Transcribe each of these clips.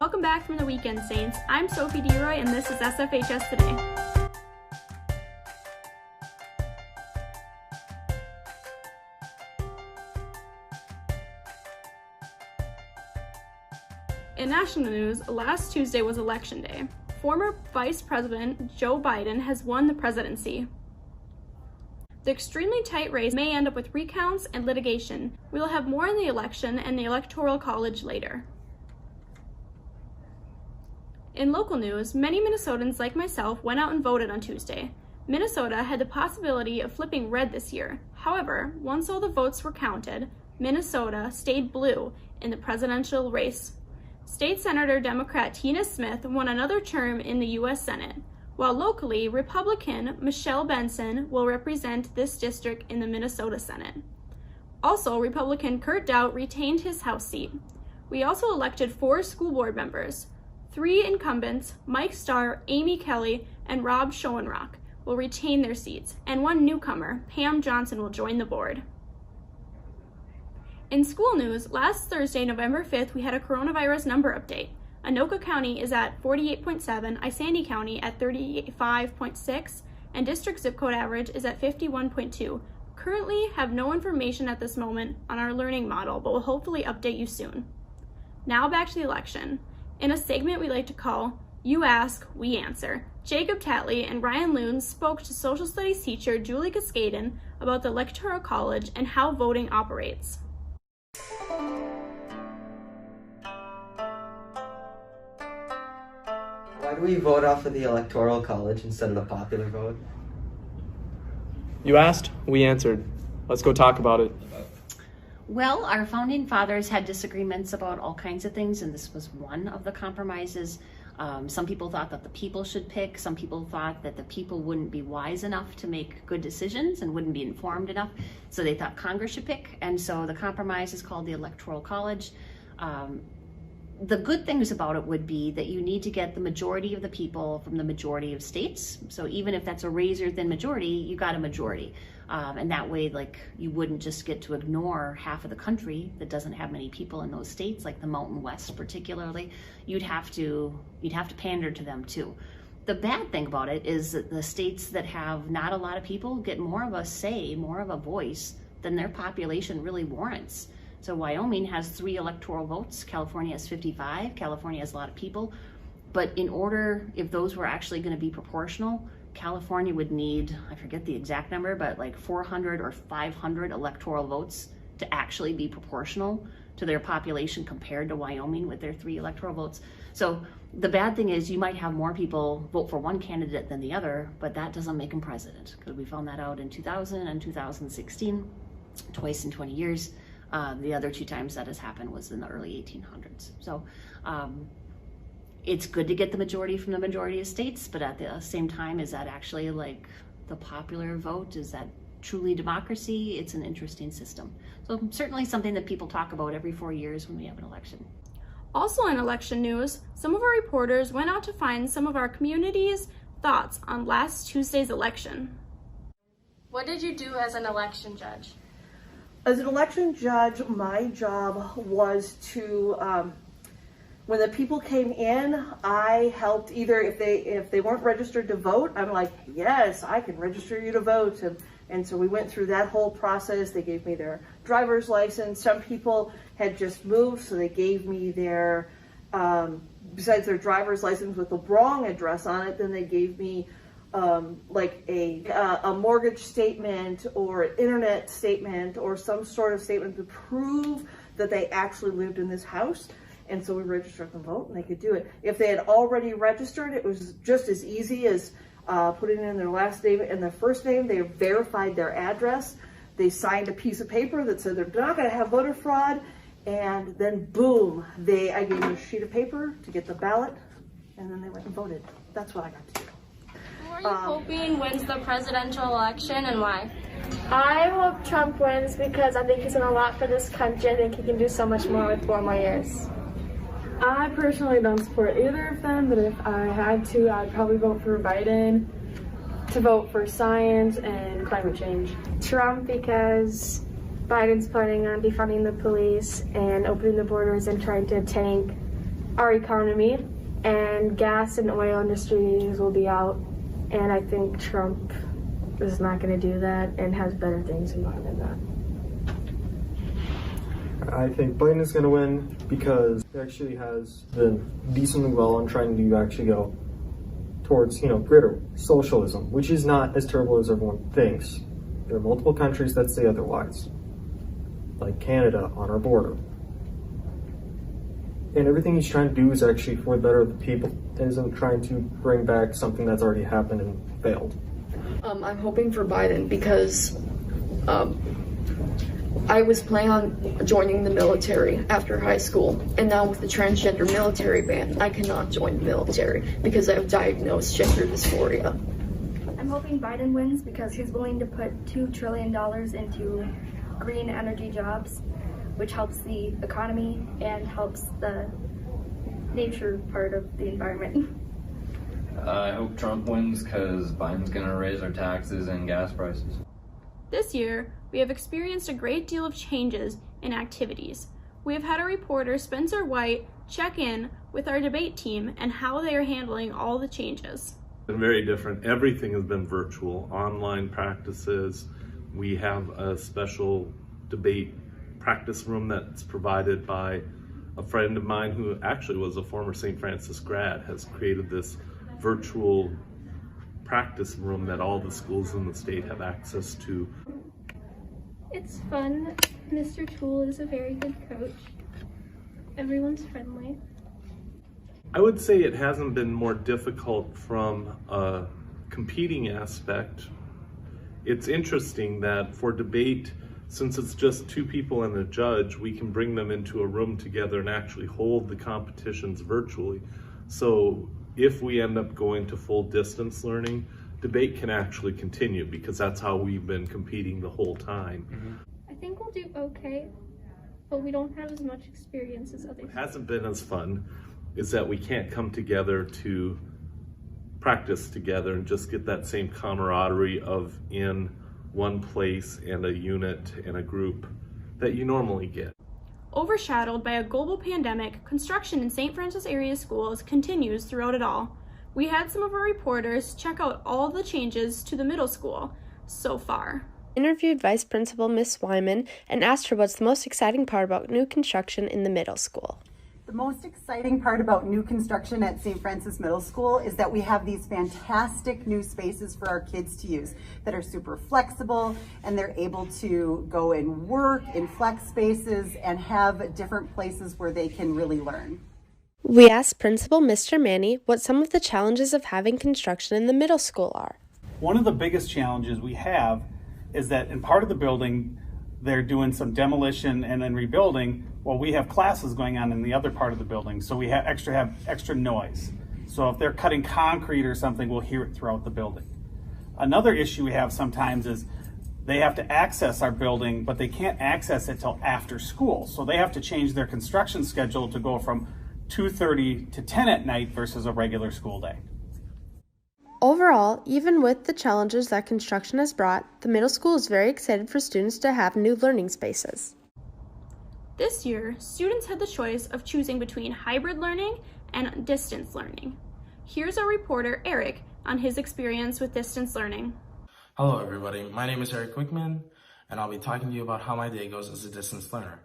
Welcome back from the weekend, Saints. I'm Sophie DeRoy, and this is SFHS Today. In national news, last Tuesday was Election Day. Former Vice President Joe Biden has won the presidency. The extremely tight race may end up with recounts and litigation. We will have more on the election and the Electoral College later. In local news, many Minnesotans like myself went out and voted on Tuesday. Minnesota had the possibility of flipping red this year. However, once all the votes were counted, Minnesota stayed blue in the presidential race. State Senator Democrat Tina Smith won another term in the U.S. Senate, while locally, Republican Michelle Benson will represent this district in the Minnesota Senate. Also, Republican Kurt Doudt retained his House seat. We also elected 4 school board members. 3 incumbents, Mike Starr, Amy Kelly, and Rob Schoenrock, will retain their seats, and 1 newcomer, Pam Johnson, will join the board. In school news, last Thursday, November 5th, we had a coronavirus number update. Anoka County is at 48.7, Isanti County at 35.6, and district zip code average is at 51.2. Currently have no information at this moment on our learning model, but will hopefully update you soon. Now back to the election. In a segment we like to call You Ask, We Answer, Jacob Tatley and Ryan Loon spoke to social studies teacher Julie Cascaden about the Electoral College and how voting operates. Why do we vote off of the Electoral College instead of the popular vote? You asked, we answered. Let's go talk about it. Well, our founding fathers had disagreements about all kinds of things, and this was one of the compromises. Some people thought that the people should pick. Some people thought that the people wouldn't be wise enough to make good decisions and wouldn't be informed enough, so they thought Congress should pick. And so the compromise is called the Electoral College. The good things about it would be that you need to get the majority of the people from the majority of states. So even if that's a razor thin majority, you got a majority. And that way, like, you wouldn't just get to ignore half of the country that doesn't have many people in those states, like the Mountain West particularly. You'd have to pander to them too. The bad thing about it is that the states that have not a lot of people get more of a say, more of a voice than their population really warrants. So Wyoming has 3 electoral votes, California has 55, California has a lot of people. But in order, if those were actually going to be proportional, California would need, I forget the exact number, but like 400 or 500 electoral votes to actually be proportional to their population compared to Wyoming with their 3 electoral votes. So the bad thing is you might have more people vote for one candidate than the other, but that doesn't make him president, because we found that out in 2000 and 2016, twice in 20 years. The other 2 times that has happened was in the early 1800s. So it's good to get the majority from the majority of states, but at the same time, is that actually like the popular vote? Is that truly democracy? It's an interesting system. So certainly something that people talk about every 4 years when we have an election. Also in election news, some of our reporters went out to find some of our community's thoughts on last Tuesday's election. What did you do as an election judge? As an election judge, my job was to, when the people came in, I helped either if they weren't registered to vote, I'm like, yes, I can register you to vote. And so we went through that whole process. They gave me their driver's license. Some people had just moved, so they gave me their, besides their driver's license with the wrong address on it, then they gave me like a mortgage statement or an internet statement or some sort of statement to prove that they actually lived in this house. And so we registered them to vote and they could do it. If they had already registered, it was just as easy as putting in their last name and their first name. They verified their address. They signed a piece of paper that said they're not going to have voter fraud. And then boom, I gave them a sheet of paper to get the ballot, and then they went and voted. That's what I got to do. Who are you hoping wins the presidential election and why? I hope Trump wins because I think he's done a lot for this country. I think he can do so much more with 4 more years. I personally don't support either of them, but if I had to, I'd probably vote for Biden to vote for science and climate change. Trump because Biden's planning on defunding the police and opening the borders and trying to tank our economy, and gas and oil industries will be out. And I think Trump is not going to do that and has better things in mind than that. I think Biden is going to win because he actually has been decently well on trying to actually go towards, greater socialism, which is not as terrible as everyone thinks. There are multiple countries that say otherwise, like Canada on our border. And everything he's trying to do is actually for the better of the people. It isn't trying to bring back something that's already happened and failed. I'm hoping for Biden because I was planning on joining the military after high school, and now with the transgender military ban, I cannot join the military because I have diagnosed gender dysphoria. I'm hoping Biden wins because he's willing to put $2 trillion into green energy jobs, which helps the economy and helps the nature part of the environment. I hope Trump wins because Biden's going to raise our taxes and gas prices. This year, we have experienced a great deal of changes in activities. We have had our reporter, Spencer White, check in with our debate team and how they are handling all the changes. It's been very different. Everything has been virtual, online practices. We have a special debate practice room that's provided by a friend of mine who actually was a former St. Francis grad, has created this virtual practice room that all the schools in the state have access to. It's fun. Mr. Toole is a very good coach. Everyone's friendly. I would say it hasn't been more difficult from a competing aspect. It's interesting that for debate, since it's just two people and a judge, we can bring them into a room together and actually hold the competitions virtually. So if we end up going to full distance learning, debate can actually continue because that's how we've been competing the whole time. I think we'll do okay, but we don't have as much experience as others. What hasn't been as fun is that we can't come together to practice together and just get that same camaraderie of in one place and a unit and a group that you normally get. Overshadowed by a global pandemic, construction in St. Francis area schools continues throughout it all. We had some of our reporters check out all the changes to the middle school so far. Interviewed Vice Principal Miss Wyman and asked her what's the most exciting part about new construction in the middle school. The most exciting part about new construction at St. Francis Middle School is that we have these fantastic new spaces for our kids to use that are super flexible, and they're able to go and work in flex spaces and have different places where they can really learn. We asked Principal Mr. Manny what some of the challenges of having construction in the middle school are. One of the biggest challenges we have is that in part of the building, they're doing some demolition and then rebuilding. Well, we have classes going on in the other part of the building, so we have extra noise. So if they're cutting concrete or something, we'll hear it throughout the building. Another issue we have sometimes is they have to access our building, but they can't access it till after school. So they have to change their construction schedule to go from 2:30 to 10 at night versus a regular school day. Overall, even with the challenges that construction has brought, the middle school is very excited for students to have new learning spaces. This year, students had the choice of choosing between hybrid learning and distance learning. Here's our reporter, Eric, on his experience with distance learning. Hello everybody, my name is Eric Wickman, and I'll be talking to you about how my day goes as a distance learner.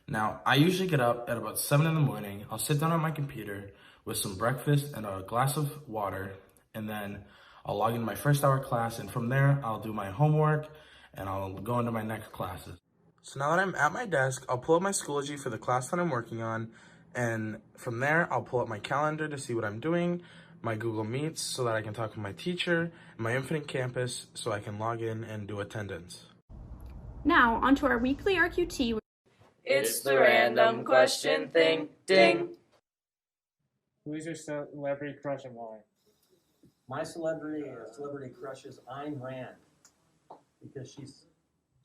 Now, I usually get up at about 7 in the morning, I'll sit down at my computer with some breakfast and a glass of water, and then I'll log in my first hour class, and from there, I'll do my homework, and I'll go into my next classes. So now that I'm at my desk, I'll pull up my Schoology for the class that I'm working on, and from there, I'll pull up my calendar to see what I'm doing, my Google Meets so that I can talk with my teacher, and my Infinite Campus so I can log in and do attendance. Now, onto our weekly RQT. It's the random question thing, ding! Who is your celebrity crush and why? My celebrity crush is Ayn Rand because she's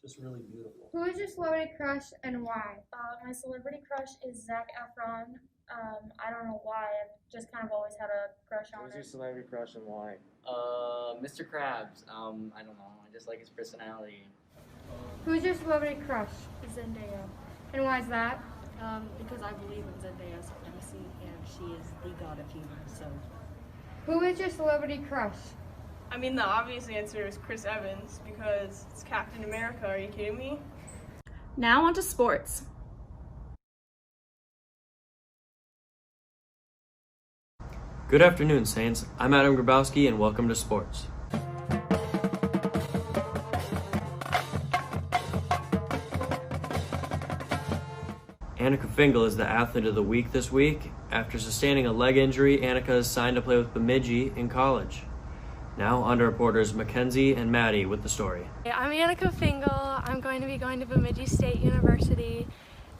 just really beautiful. Who is your celebrity crush and why? My celebrity crush is Zac Efron. I don't know why. I've just kind of always had a crush on him. Who is your celebrity crush and why? Mr. Krabs. I don't know. I just like his personality. Who is your celebrity crush? Zendaya. And why is that? Because I believe in Zendaya supremacy, and she is the god of humor. So, who is your celebrity crush? I mean, the obvious answer is Chris Evans because it's Captain America. Are you kidding me? Now on to sports. Good afternoon, Saints. I'm Adam Grabowski, and welcome to sports. Annika Fingal is the athlete of the week this week. After sustaining a leg injury, Annika is signed to play with Bemidji in college. Now, on to reporters Mackenzie and Maddie with the story. I'm Annika Fingal. I'm going to be going to Bemidji State University,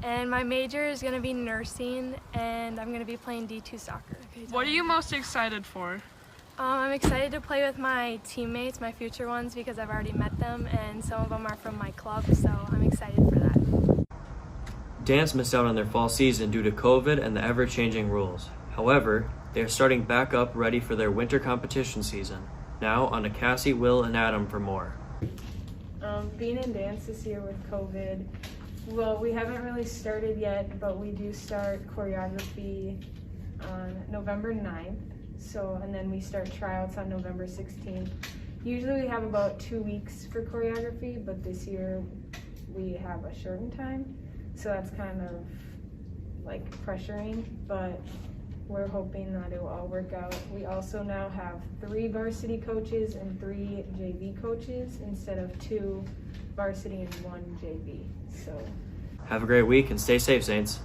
and my major is going to be nursing, and I'm going to be playing D2 soccer. What are you most excited for? I'm excited to play with my teammates, my future ones, because I've already met them, and some of them are from my club, so I'm excited for that. Dance missed out on their fall season due to COVID and the ever-changing rules. However, they are starting back up ready for their winter competition season. Now, on to Cassie, Will, and Adam for more. Being in dance this year with COVID, well, we haven't really started yet, but we do start choreography on November 9th. So, and then we start tryouts on November 16th. Usually we have about 2 weeks for choreography, but this year we have a shortened time. So that's kind of like pressuring, but we're hoping that it will all work out. We also now have 3 varsity coaches and 3 JV coaches instead of 2 varsity and 1 JV. So have a great week and stay safe, Saints.